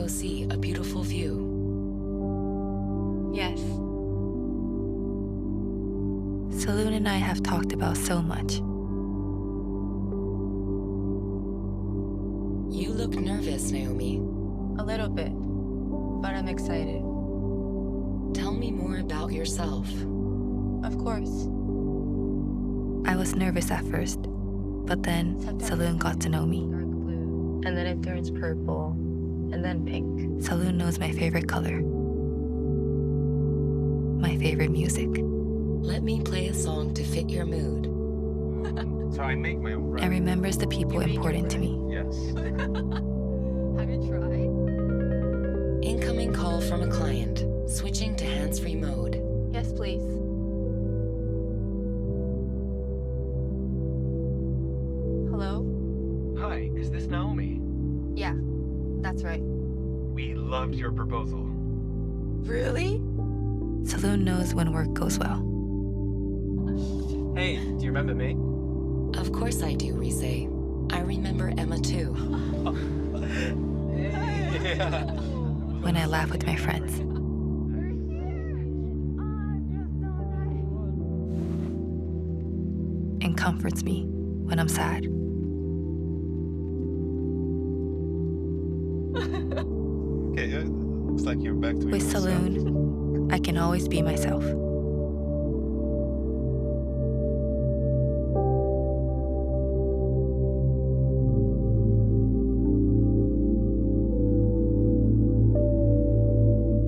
go see a beautiful view? Yes. Saloon and I have talked about so much. You look nervous, Naomi. A little bit, but I'm excited. Tell me more about yourself. Of course. I was nervous at first, but then Saloon got to know me. Dark blue, and then it turns purple, and then pink. Saloon knows my favorite color, my favorite music, Let me play a song to fit your mood. So I make my own bread. and remembers the people You make your important to bread? me. Yes. Have you tried? Incoming call from a client. Switching to hands-free mode. Yes, please. Hello? Hi, is this Naomi? Yeah, that's right. We loved your proposal. Really? Saloon knows when work goes well. Hey, do you remember me? Of course I do, Rise. I remember Emma too. Yeah. When I laugh with my friends. And comforts me when I'm sad. Okay, looks like you're back to With yourself. Saloon, I can always be myself.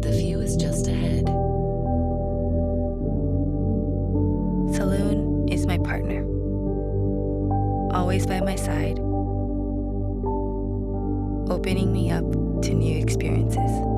The view is just ahead. Saloon is my partner. Always by my side, opening me up to new experiences.